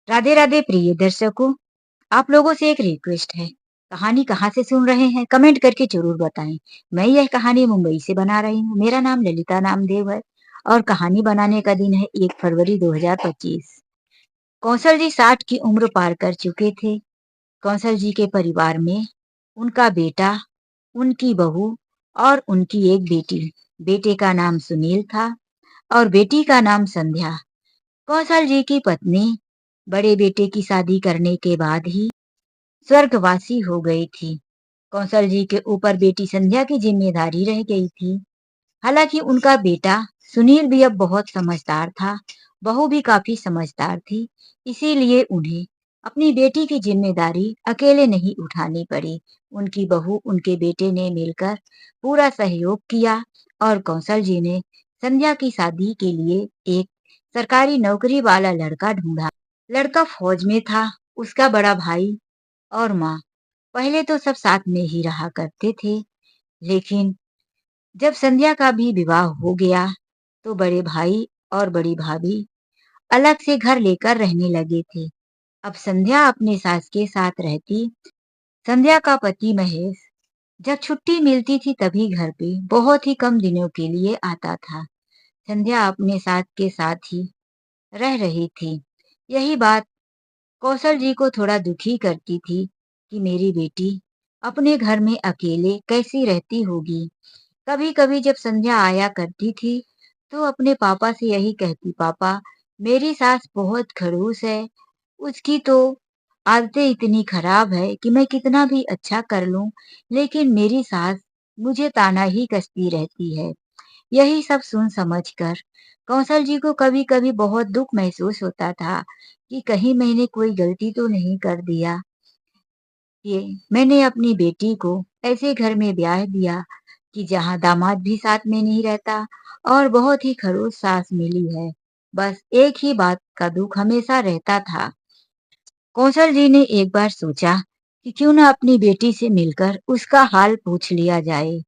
राधे राधे प्रिय दर्शकों। आप लोगों से एक रिक्वेस्ट है। कहानी कहाँ से सुन रहे हैं कमेंट करके जरूर बताएं। मैं यह कहानी मुंबई से बना रही हूँ। मेरा नाम ललिता नामदेव है और कहानी बनाने का दिन है 1 फरवरी 2025। कौशल जी 60 की उम्र पार कर चुके थे। कौशल जी के परिवार में उनका बेटा, उनकी बहू और उनकी एक बेटी। बेटे का नाम सुनील था और बेटी का नाम संध्या। कौशल जी की पत्नी बड़े बेटे की शादी करने के बाद ही स्वर्गवासी हो गई थी। कौशल जी के ऊपर बेटी संध्या की जिम्मेदारी रह गई थी। हालांकि उनका बेटा सुनील भी अब बहुत समझदार था, बहू भी काफी समझदार थी। इसीलिए उन्हें अपनी बेटी की जिम्मेदारी अकेले नहीं उठानी पड़ी। उनकी बहू, उनके बेटे ने मिलकर पूरा सहयोग किया और कौशल जी ने संध्या की शादी के लिए एक सरकारी नौकरी वाला लड़का ढूंढा। लड़का फौज में था। उसका बड़ा भाई और माँ पहले तो सब साथ में ही रहा करते थे, लेकिन जब संध्या का भी विवाह हो गया तो बड़े भाई और बड़ी भाभी अलग से घर लेकर रहने लगे थे। अब संध्या अपने सास के साथ रहती। संध्या का पति महेश जब छुट्टी मिलती थी तभी घर पे बहुत ही कम दिनों के लिए आता था। संध्या अपने सास के साथ ही रह रही थी। यही बात कौशल जी को थोड़ा दुखी करती थी कि मेरी बेटी अपने घर में अकेले कैसी रहती होगी। कभी कभी जब संध्या आया करती थी तो अपने पापा से यही कहती, पापा मेरी सास बहुत खड़ूस है। उसकी तो आदतें इतनी खराब है कि मैं कितना भी अच्छा कर लूं लेकिन मेरी सास मुझे ताना ही कसती रहती है। यही सब सुन समझकर कौशल जी को कभी कभी बहुत दुख महसूस होता था कि कहीं मैंने कोई गलती तो नहीं कर दिया। ये मैंने अपनी बेटी को ऐसे घर में ब्याह दिया कि जहाँ दामाद भी साथ में नहीं रहता और बहुत ही खड़ूस सास मिली है। बस एक ही बात का दुख हमेशा रहता था। कौशल जी ने एक बार सोचा कि क्यों न अपनी बेटी से मिलकर उसका हाल पूछ लिया जाए।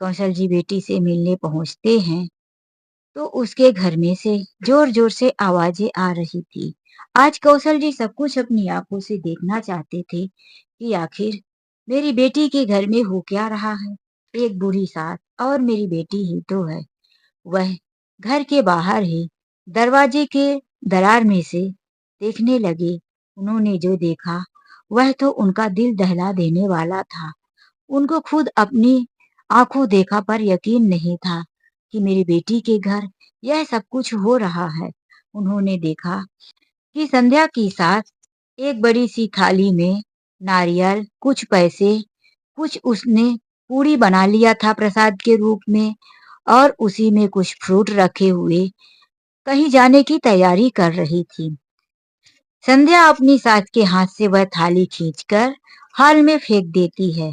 कौशल जी बेटी से मिलने पहुंचते हैं तो उसके घर में से जोर जोर से आवाजें आ रही थी। आज कौशल जी सब कुछ अपनी आंखों से देखना चाहते थे कि आखिर मेरी बेटी के घर में हो क्या रहा है। एक बूढ़ी सास और मेरी बेटी ही तो है। वह घर के बाहर ही दरवाजे के दरार में से देखने लगे। उन्होंने जो देखा वह तो उनका दिल दहला देने वाला था। उनको खुद अपनी आंखों देखा पर यकीन नहीं था कि मेरी बेटी के घर यह सब कुछ हो रहा है। उन्होंने देखा कि संध्या की सास एक बड़ी सी थाली में नारियल, कुछ पैसे, कुछ उसने पूरी बना लिया था प्रसाद के रूप में और उसी में कुछ फ्रूट रखे हुए कहीं जाने की तैयारी कर रही थी। संध्या अपनी सास के हाथ से वह थाली खींचकर हाल में फेंक देती है।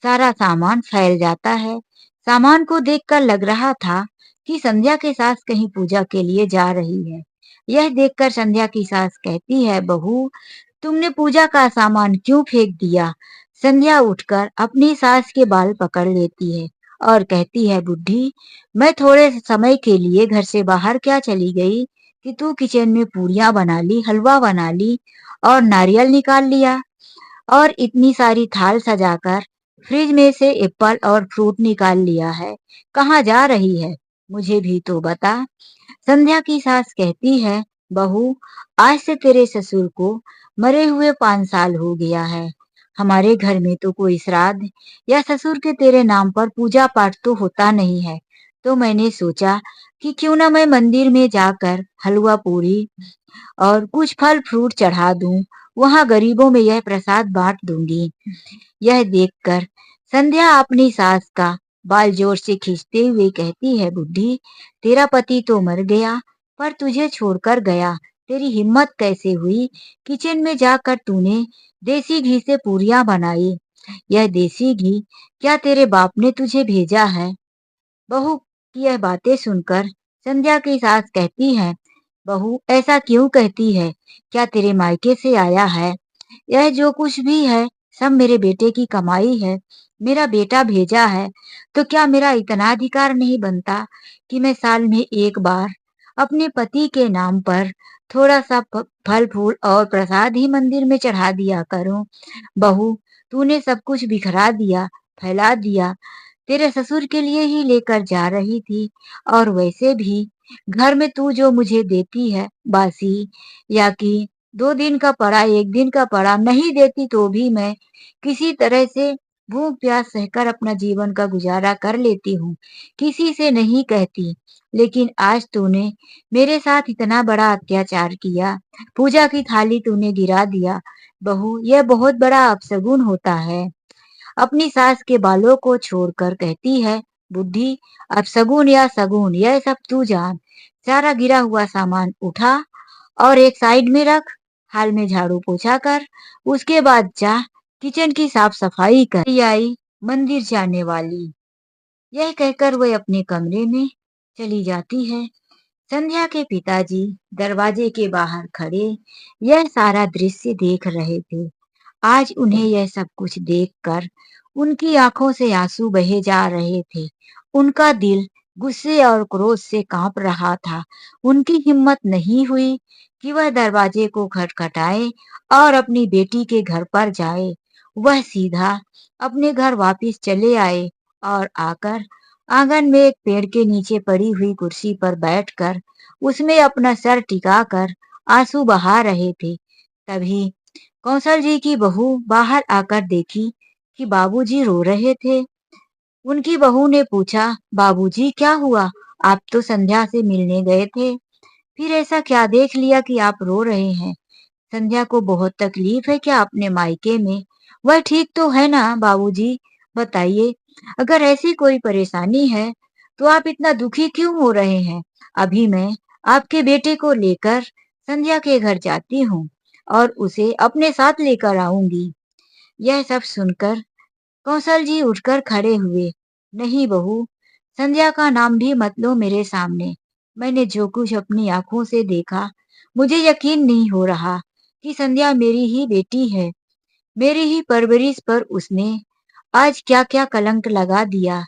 सारा सामान फैल जाता है। सामान को देखकर लग रहा था कि संध्या की सास कहीं पूजा के लिए जा रही है। यह देखकर संध्या की सास कहती है, बहू तुमने पूजा का सामान क्यों फेंक दिया। संध्या उठकर अपनी सास के बाल पकड़ लेती है और कहती है, बुढ़ी मैं थोड़े समय के लिए घर से बाहर क्या चली गई कि तू किचन में पूरियां बना ली, हलवा बना ली और नारियल निकाल लिया और इतनी सारी थाल सजाकर फ्रिज में से एप्पल और फ्रूट निकाल लिया है। कहाँ जा रही है, मुझे भी तो बता। संध्या की सास कहती है, बहू आज से तेरे ससुर को मरे हुए 5 साल हो गया है। हमारे घर में तो कोई श्राद्ध या ससुर के तेरे नाम पर पूजा पाठ तो होता नहीं है। तो मैंने सोचा कि क्यों ना मैं मंदिर में जाकर हलवा पूरी और कुछ फल फ्रूट चढ़ा दूं। वहां गरीबों में यह प्रसाद बांट दूंगी। यह देखकर संध्या अपनी सास का बाल जोर से खींचते हुए कहती है, बुढ़ी तेरा पति तो मर गया पर तुझे छोड़कर गया। तेरी हिम्मत कैसे हुई किचन में जाकर तूने देसी घी से पूरियां बनाई। यह देसी घी क्या तेरे बाप ने तुझे भेजा है। बहू की यह बातें सुनकर संध्या की सास कहती है, बहू ऐसा क्यों कहती है, क्या तेरे मायके से आया है। यह जो कुछ भी है सब मेरे बेटे की कमाई है। मेरा बेटा भेजा है तो क्या मेरा इतना अधिकार नहीं बनता कि मैं साल में एक बार अपने पति के नाम पर थोड़ा सा फल फूल और प्रसाद ही मंदिर में चढ़ा दिया करूं। बहू, तूने सब कुछ बिखरा दिया, फैला दिया। तेरे ससुर के लिए ही लेकर जा रही थी। और वैसे भी घर में तू जो मुझे देती है, बासी या कि 2 दिन का पड़ा, 1 दिन का पड़ा नहीं देती तो भी मैं किसी तरह से भूख प्यास सहकर अपना जीवन का गुजारा कर लेती हूँ, किसी से नहीं कहती। लेकिन आज तूने मेरे साथ इतना बड़ा अत्याचार किया, पूजा की थाली तूने गिरा दिया। बहू, यह बहुत बड़ा अपशगुन होता है। अपनी सास के बालों को छोड़कर कहती है, बुद्धि, अब सगुन या सगुन यह सब तू जान। सारा गिरा हुआ सामान उठा और एक साइड में रख, हाल में झाड़ू पोछा कर, उसके बाद जा किचन की साफ सफाई कर। आई मंदिर जाने वाली, यह कहकर वह अपने कमरे में चली जाती है। संध्या के पिताजी दरवाजे के बाहर खड़े यह सारा दृश्य देख रहे थे। आज उन्हें यह सब कुछ देखकर उनकी आंखों से आंसू बहे जा रहे थे। उनका दिल गुस्से और क्रोध से कांप रहा था। उनकी हिम्मत नहीं हुई कि वह दरवाजे को खटखटाए और अपनी बेटी के घर पर जाए। वह सीधा अपने घर वापस चले आए और आकर आंगन में एक पेड़ के नीचे पड़ी हुई कुर्सी पर बैठकर उसमें अपना सर टिकाकर आंसू बहा रहे थे। तभी कौशल जी की बहू बाहर आकर देखी कि बाबूजी रो रहे थे। उनकी बहू ने पूछा, बाबूजी क्या हुआ? आप तो संध्या से मिलने गए थे, फिर ऐसा क्या देख लिया कि आप रो रहे हैं? संध्या को बहुत तकलीफ है क्या अपने मायके में? वह ठीक तो है ना बाबूजी? बताइए, अगर ऐसी कोई परेशानी है तो आप इतना दुखी क्यों हो रहे हैं? अभी मैं आपके बेटे को लेकर संध्या के घर जाती हूँ और उसे अपने साथ लेकर आऊंगी। यह सब सुनकर कौशल जी उठकर खड़े हुए। नहीं बहू, संध्या का नाम भी मत लो मेरे सामने। मैंने जो कुछ अपनी आंखों से देखा, मुझे यकीन नहीं हो रहा कि संध्या मेरी ही बेटी है। मेरी ही परवरिश पर उसने आज क्या क्या कलंक लगा दिया।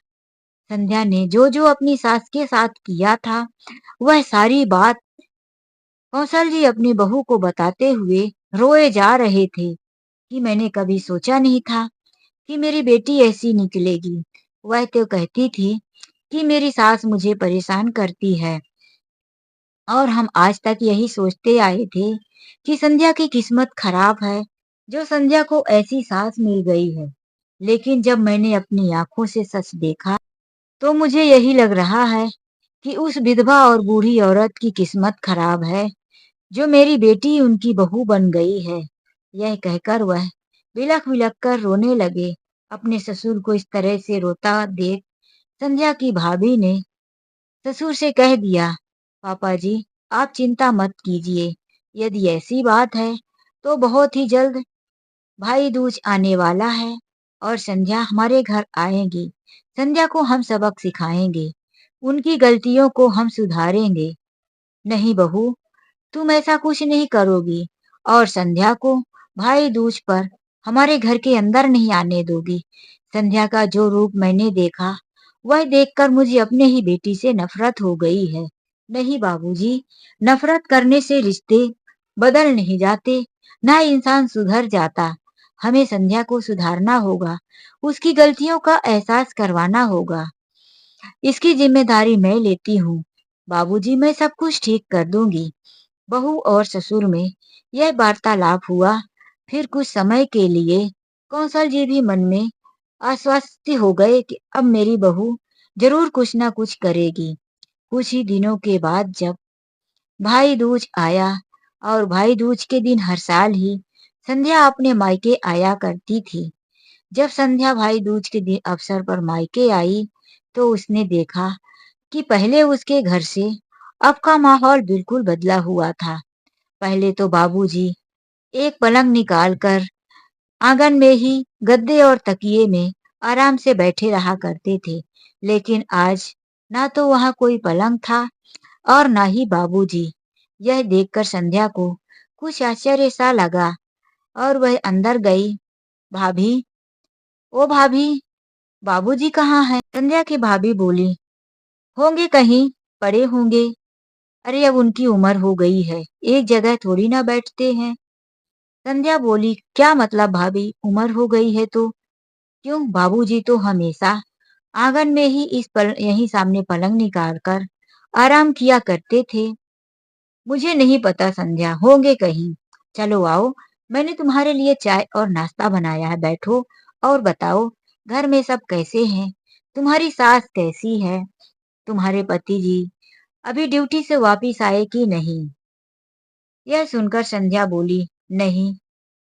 संध्या ने जो जो अपनी सास के साथ किया था, वह सारी बात कौशल जी अपनी बहू को बताते हुए रोए जा रहे थे कि मैंने कभी सोचा नहीं था कि मेरी बेटी ऐसी निकलेगी। वह तो कहती थी कि मेरी सास मुझे परेशान करती है और हम आज तक यही सोचते आए थे कि संध्या की किस्मत खराब है जो संध्या को ऐसी सास मिल गई है। लेकिन जब मैंने अपनी आंखों से सच देखा तो मुझे यही लग रहा है कि उस विधवा और बूढ़ी औरत की किस्मत खराब है जो मेरी बेटी उनकी बहू बन गई है। यह कहकर वह बिलख बिलख कर रोने लगे। अपने ससुर को इस तरह से रोता देख संध्या की भाभी ने ससुर से कह दिया, पापा जी, आप चिंता मत कीजिए। यदि ऐसी बात है तो बहुत ही जल्द भाई दूज आने वाला है और संध्या हमारे घर आएगी। संध्या को हम सबक सिखाएंगे, उनकी गलतियों को हम सुधारेंगे। नहीं बहू, तुम ऐसा कुछ नहीं करोगी और संध्या को भाई दूज पर हमारे घर के अंदर नहीं आने दोगी। संध्या का जो रूप मैंने देखा, वह देखकर मुझे अपने ही बेटी से नफरत हो गई है। नहीं बाबूजी, नफरत करने से रिश्ते बदल नहीं जाते, ना इंसान सुधर जाता। हमें संध्या को सुधारना होगा, उसकी गलतियों का एहसास करवाना होगा। इसकी जिम्मेदारी मैं लेती हूँ। बाबूजी, मैं सब कुछ ठीक कर दूंगी। बहू और ससुर में यह वार्तालाप हुआ। फिर कुछ समय के लिए कौशल जी भी मन में आश्वस्त हो गए कि अब मेरी बहू जरूर कुछ ना कुछ करेगी। कुछ ही दिनों के बाद जब भाई दूज आया, और भाई दूज के दिन हर साल ही संध्या अपने मायके आया करती थी। जब संध्या भाई दूज के दिन अवसर पर मायके आई तो उसने देखा कि पहले उसके घर से अब का माहौल बिल्कुल बदला हुआ था। पहले तो बाबूजी एक पलंग निकाल कर आंगन में ही गद्दे और तकिए में आराम से बैठे रहा करते थे। लेकिन आज ना तो वहां कोई पलंग था और ना ही बाबूजी। यह देखकर संध्या को कुछ आश्चर्य सा लगा और वह अंदर गई। भाभी, ओ भाभी, बाबूजी कहाँ हैं? संध्या की भाभी बोली, होंगे कहीं पड़े होंगे। अरे अब उनकी उम्र हो गई है, एक जगह थोड़ी ना बैठते हैं। संध्या बोली, क्या मतलब भाभी, उम्र हो गई है तो? क्यों, बाबूजी तो हमेशा आंगन में ही यहीं सामने पलंग निकाल कर आराम किया करते थे। मुझे नहीं पता संध्या, होंगे कहीं। चलो आओ, मैंने तुम्हारे लिए चाय और नाश्ता बनाया है, बैठो और बताओ, घर में सब कैसे हैं? तुम्हारी सास कैसी है? तुम्हारे पति जी अभी ड्यूटी से वापिस आए कि नहीं? यह सुनकर संध्या बोली, नहीं,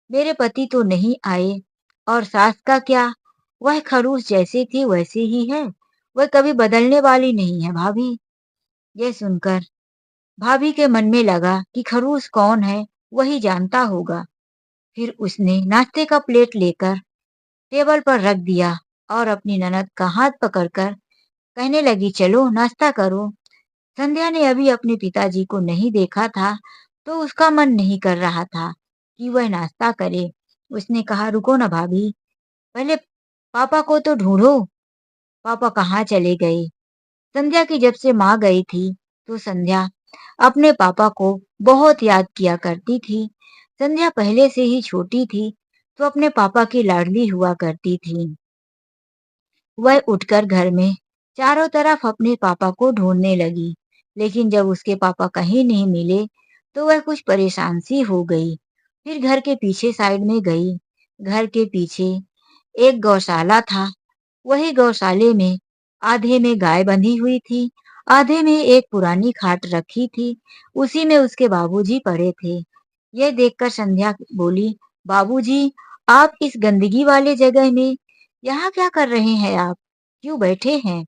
मेरे पति तो नहीं आए। और सास का क्या? वह खरूस जैसी थी वैसी ही है, वह कभी बदलने वाली नहीं है भाभी। यह सुनकर भाभी के मन में लगा कि खरूस कौन है, वही जानता होगा। फिर उसने नाश्ते का प्लेट लेकर टेबल पर रख दिया और अपनी ननद का हाथ पकड़कर कहने लगी, चलो नाश्ता करो। संध्या ने अभी अपने पिताजी को नहीं देखा था, तो उसका मन नहीं कर रहा था कि वह नाश्ता करे। उसने कहा, रुको ना भाभी, पहले पापा को तो ढूंढो, पापा कहाँ चले गए? संध्या की जब से माँ गई थी, तो संध्या अपने पापा को बहुत याद किया करती थी। संध्या पहले से ही छोटी थी, तो अपने पापा की लाडली हुआ करती थी। वह उठकर घर में चारों तरफ अपने पापा को ढूंढने लगी, लेकिन जब उसके पापा कहीं नहीं मिले, तो वह कुछ परेशान सी हो गई। फिर घर के पीछे साइड में गई। घर के पीछे एक गौशाला था। वही गौशाले में आधे में गाय बंधी हुई थी, आधे में एक पुरानी खाट रखी थी। उसी में उसके बाबूजी पड़े थे। यह देखकर संध्या बोली, बाबूजी, आप इस गंदगी वाले जगह में यहाँ क्या कर रहे हैं आप? क्यों बैठे हैं?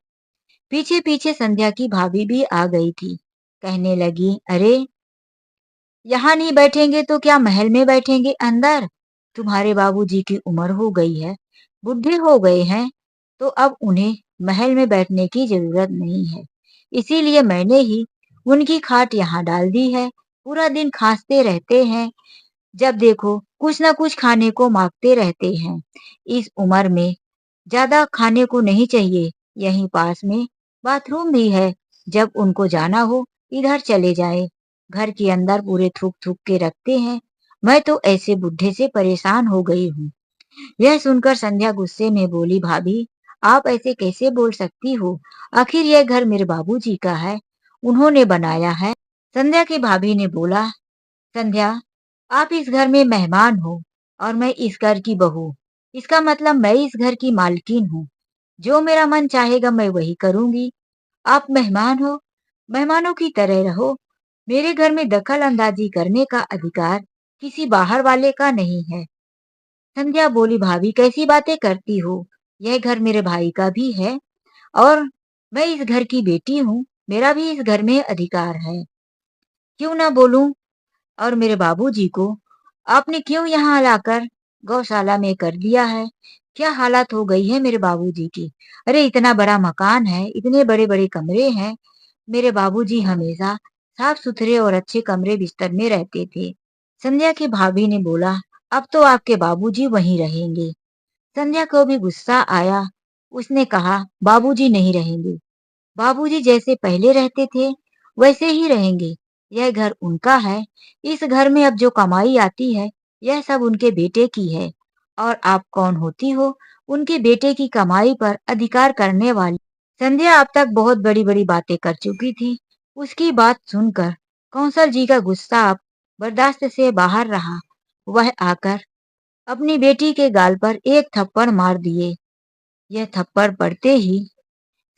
पीछे पीछे संध्या की भाभी भी आ गई थी। कहने लगी, अरे यहाँ नहीं बैठेंगे तो क्या महल में बैठेंगे अंदर? तुम्हारे बाबूजी की उम्र हो गई है, बुढ़े हो गए हैं, तो अब उन्हें महल में बैठने की जरूरत नहीं है। इसीलिए मैंने ही उनकी खाट यहाँ डाल दी है। पूरा दिन खांसते रहते हैं, जब देखो कुछ ना कुछ खाने को मांगते रहते हैं। इस उम्र में ज्यादा खाने को नहीं चाहिए। यहीं पास में बाथरूम भी है, जब उनको जाना हो इधर चले जाए। घर के अंदर पूरे थूक थूक के रखते हैं। मैं तो ऐसे बुढ़े से परेशान हो गई हूँ। यह सुनकर संध्या गुस्से में बोली, भाभी, आप ऐसे कैसे बोल सकती हो? आखिर यह घर मेरे बाबूजी का है, उन्होंने बनाया है। संध्या की भाभी ने बोला, संध्या, आप इस घर में मेहमान हो और मैं इस घर की बहू। इसका मतलब मैं इस घर की मालकिन हूँ। जो मेरा मन चाहेगा मैं वही करूंगी। आप मेहमान हो, मेहमानों की तरह रहो। मेरे घर में दखल अंदाजी करने का अधिकार किसी बाहर वाले का नहीं है। संध्या बोली, भाभी कैसी बातें करती हो? यह घर मेरे भाई का भी है और मैं इस घर की बेटी हूँ। मेरा भी इस घर में अधिकार है। क्यों ना बोलूं? और मेरे बाबूजी को आपने क्यों यहाँ लाकर गौशाला में कर दिया है? क्या हालत हो गई है मेरे बाबूजी की? अरे इतना बड़ा मकान है, इतने बड़े बड़े कमरे हैं। मेरे बाबूजी हमेशा साफ सुथरे और अच्छे कमरे बिस्तर में रहते थे। संध्या की भाभी ने बोला, अब तो आपके बाबूजी वहीं रहेंगे। संध्या को भी गुस्सा आया। उसने कहा, बाबूजी नहीं रहेंगे। बाबूजी जैसे पहले रहते थे वैसे ही रहेंगे। यह घर उनका है। इस घर में अब जो कमाई आती है, यह सब उनके बेटे की है। और आप कौन होती हो उनके बेटे की कमाई पर अधिकार करने वाली? संध्या अब तक बहुत बड़ी बड़ी बातें कर चुकी थी। उसकी बात सुनकर कौंसल जी का गुस्सा अब बर्दाश्त से बाहर रहा। वह आकर अपनी बेटी के गाल पर एक थप्पड़ मार दिए। यह थप्पड़ पड़ते ही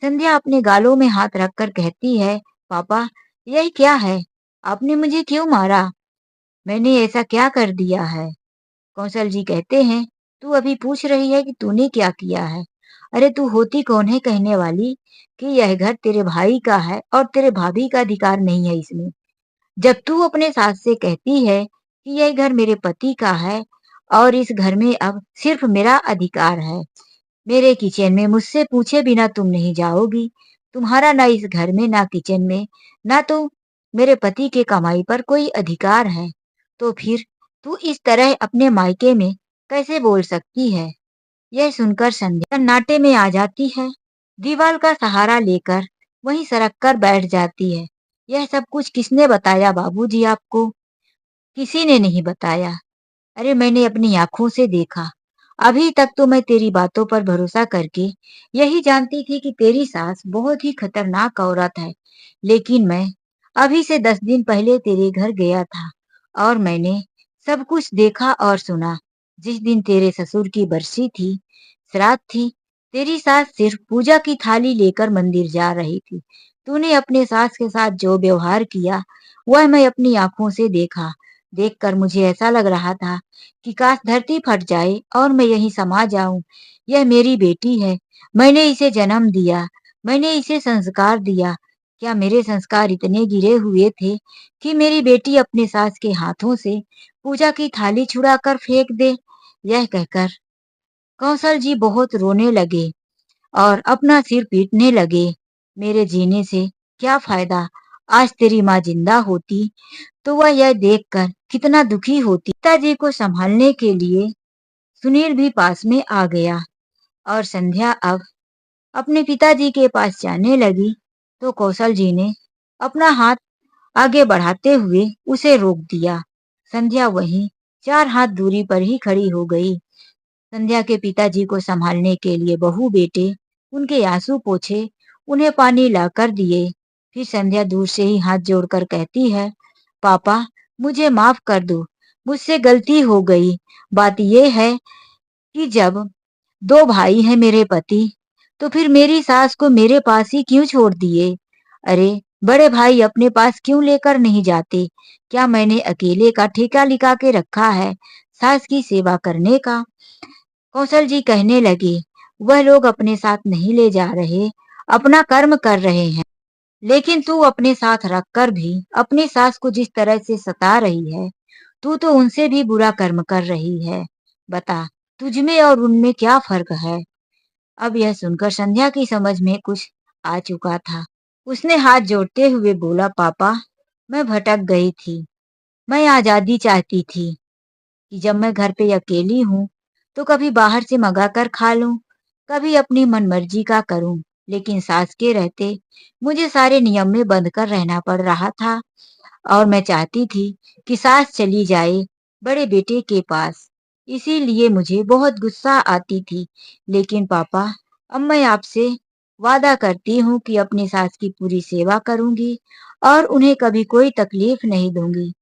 संध्या अपने गालों में हाथ रखकर कहती है, पापा, यह क्या है? आपने मुझे क्यों मारा? मैंने ऐसा क्या कर दिया है? कौशल जी कहते हैं, तू अभी पूछ रही है कि तूने क्या किया है? अरे तू होती कौन है कहने वाली कि यह घर तेरे भाई का है और तेरे भाभी का अधिकार नहीं है इसमें? जब तू अपने सास से कहती है कि यह घर मेरे पति का है और इस घर में अब सिर्फ मेरा अधिकार है, मेरे किचन में मुझसे पूछे बिना तुम नहीं जाओगी। तुम्हारा ना इस घर में, ना किचन में, ना तो मेरे पति के कमाई पर कोई अधिकार है। तो फिर तू इस तरह अपने मायके में कैसे बोल सकती है? यह सुनकर संध्या सन्नाटे में आ जाती है। दीवार का सहारा लेकर वहीं सरक कर बैठ जाती है। यह सब कुछ किसने बताया बाबूजी आपको? किसी ने नहीं बताया। अरे मैंने अपनी आँखों से देखा। अभी तक तो मैं तेरी बातों पर भरोसा करके यही जानती थी कि तेरी सास बहुत ही खतरनाक औरत है। लेकिन मैं अभी से 10 दिन पहले तेरे घर गया था और मैंने सब कुछ देखा और सुना। जिस दिन तेरे ससुर की बरसी थी, श्राद्ध थी, तेरी सास सिर्फ पूजा की थाली लेकर मंदिर जा रही थी। तूने अपने सास के साथ जो व्यवहार किया, वह मैं अपनी आँखों से देखा। देखकर मुझे ऐसा लग रहा था कि काश धरती फट जाए और मैं यहीं समा जाऊं। यह मेरी बेटी है। मैंने इसे जन्म दिया। मैंने इसे संस्कार दिया। क्या मेरे संस्कार इतने गिरे हुए थे कि मेरी बेटी अपने सास के हाथों से पूजा की थाली छुड़ाकर फेंक दे? यह कहकर कौशल जी बहुत रोने लगे और अपना सिर पीटने लगे। मेरे जीने से क्या फायदा? आज तेरी माँ जिंदा होती तो वह यह देखकर कितना दुखी होती। पिताजी को संभालने के लिए सुनील भी पास में आ गया और संध्या अब अपने पिताजी के पास जाने लगी तो कौशल जी ने अपना हाथ आगे बढ़ाते हुए उसे रोक दिया। संध्या वहीं 4 हाथ दूरी पर ही खड़ी हो गई। संध्या के पिताजी को संभालने के लिए बहू बेटे उनके आंसू पोंछे, उन्हें पानी लाकर दिए। फिर संध्या दूर से ही हाथ जोड़कर कहती है, पापा मुझे माफ कर दो, मुझसे गलती हो गई। बात ये है कि जब 2 भाई हैं मेरे पति, तो फिर मेरी सास को मेरे पास ही क्यों छोड़ दिए? अरे बड़े भाई अपने पास क्यों लेकर नहीं जाते? क्या मैंने अकेले का ठेका लिखा के रखा है सास की सेवा करने का? कौशल जी कहने लगे, वह लोग अपने साथ नहीं ले जा रहे, अपना कर्म कर रहे हैं। लेकिन तू अपने साथ रखकर भी अपनी सास को जिस तरह से सता रही है, तू तो उनसे भी बुरा कर्म कर रही है। बता, तुझमें और उनमें क्या फर्क है? अब यह सुनकर संध्या की समझ में कुछ आ चुका था। उसने हाथ जोड़ते हुए बोला, पापा, मैं भटक गई थी। मैं आजादी चाहती थी कि जब मैं घर पे अकेली हूँ, तो कभी बाहर से मंगा कर खा लूं, कभी अपनी मनमर्जी का करूं। लेकिन सास के रहते मुझे सारे नियम में बंध कर रहना पड़ रहा था और मैं चाहती थी कि सास चली जाए बड़े बेटे के पास। इसीलिए मुझे बहुत गुस्सा आती थी। लेकिन पापा, अब मैं आपसे वादा करती हूँ कि अपनी सास की पूरी सेवा करूंगी और उन्हें कभी कोई तकलीफ नहीं दूंगी।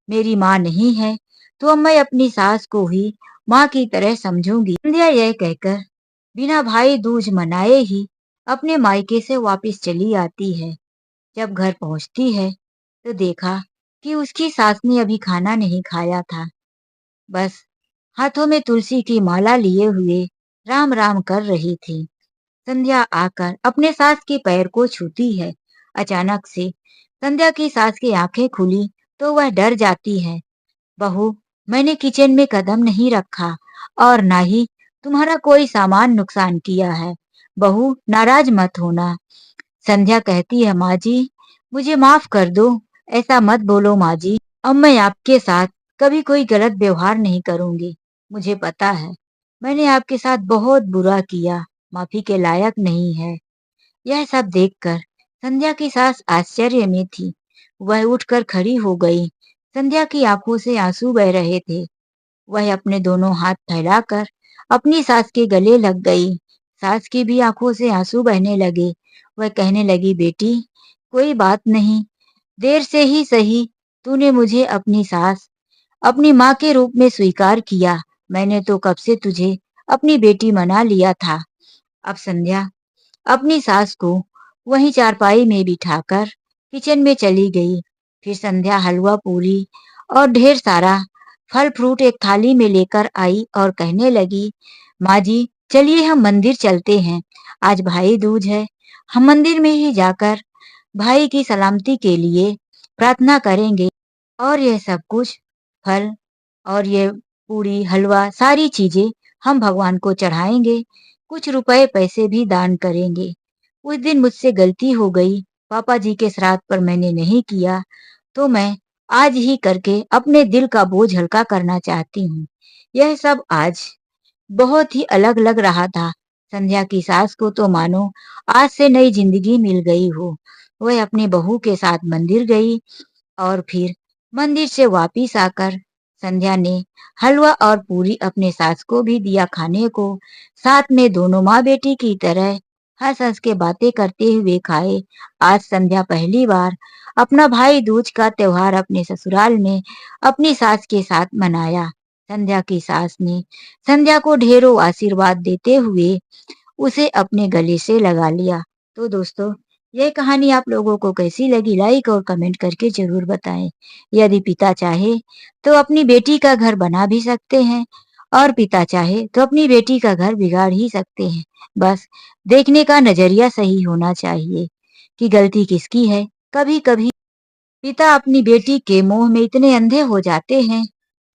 मेरी माँ नहीं है तो अब मैं अपनी सास को ही माँ की तरह समझूंगी। संध्या यह कहकर बिना भाई दूज मनाए ही अपने मायके से वापस चली आती है। जब घर पहुंचती है तो देखा कि उसकी सास ने अभी खाना नहीं खाया था। बस हाथों में तुलसी की माला लिए हुए राम राम कर रही थी। संध्या आकर अपने सास के पैर को छूती है। अचानक से संध्या की सास की आंखें खुली तो वह डर जाती है। बहू, मैंने किचन में कदम नहीं रखा और ना ही तुम्हारा कोई सामान नुकसान किया है। बहू, नाराज मत होना। संध्या कहती है, माँ जी, मुझे माफ कर दो। ऐसा मत बोलो माँ जी। अब मैं आपके साथ कभी कोई गलत व्यवहार नहीं करूंगी। मुझे पता है मैंने आपके साथ बहुत बुरा किया, माफी के लायक नहीं है। यह सब देखकर संध्या की सास आश्चर्य में थी। वह उठकर खड़ी हो गई। संध्या की आंखों से आंसू बह रहे थे। वह अपने दोनों हाथ फैलाकर अपनी सास के गले लग गई। सास की भी आंखों से आंसू बहने लगे। वह कहने लगी, बेटी, कोई बात नहीं, देर से ही सही तूने मुझे अपनी सास, अपनी माँ के रूप में स्वीकार किया। मैंने तो कब से तुझे अपनी बेटी मना लिया था। अब संध्या अपनी सास को वहीं चारपाई में बिठाकर किचन में चली गई। फिर संध्या हलवा पूरी और ढेर सारा फल फ्रूट एक थाली में लेकर आई और कहने लगी, माँ जी, चलिए हम मंदिर चलते हैं। आज भाई दूज है। हम मंदिर में ही जाकर भाई की सलामती के लिए प्रार्थना करेंगे और यह सब कुछ फल और ये पूरी हलवा सारी चीजें हम भगवान को चढ़ाएंगे। कुछ रुपए पैसे भी दान करेंगे। उस दिन मुझसे गलती हो गई, पापा जी के श्राद्ध पर मैंने नहीं किया, तो मैं आज ही करके अपने दिल का बोझ हल्का करना चाहती हूँ। यह सब आज बहुत ही अलग लग रहा था। संध्या की सास को तो मानो आज से नई जिंदगी मिल गई हो। वह अपनी बहू के साथ मंदिर गई और फिर मंदिर से वापिस आकर संध्या ने हलवा और पूरी अपने सास को भी दिया खाने को। साथ में दोनों माँ बेटी की तरह हंस हंस के बातें करते हुए खाए। आज संध्या पहली बार अपना भाई दूज का त्योहार अपने ससुराल में अपनी सास के साथ मनाया। संध्या की सास ने संध्या को ढेरों आशीर्वाद देते हुए उसे अपने गले से लगा लिया। तो दोस्तों, यह कहानी आप लोगों को कैसी लगी लाइक और कमेंट करके ज़रूर बताएँ। यदि पिता चाहे तो अपनी बेटी का घर बना भी सकते हैं और पिता चाहे तो अपनी बेटी का घर बिगाड़ ही सकते हैं। बस देखने का नज़रिया सही होना चाहिए कि गलती किसकी है। कभी-कभी पिता अपनी बेटी के मोह में इतने अंधे हो जाते हैं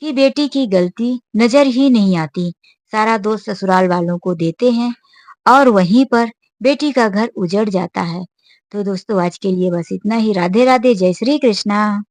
कि बेटी की गलती नज़र ही नहीं आती। सारा दोष ससुराल वालों को देते हैं और वहीं पर बेटी का घर उजड़ जाता है। तो दोस्तों, आज के लिए बस इतना ही। राधे राधे, जय श्री कृष्णा।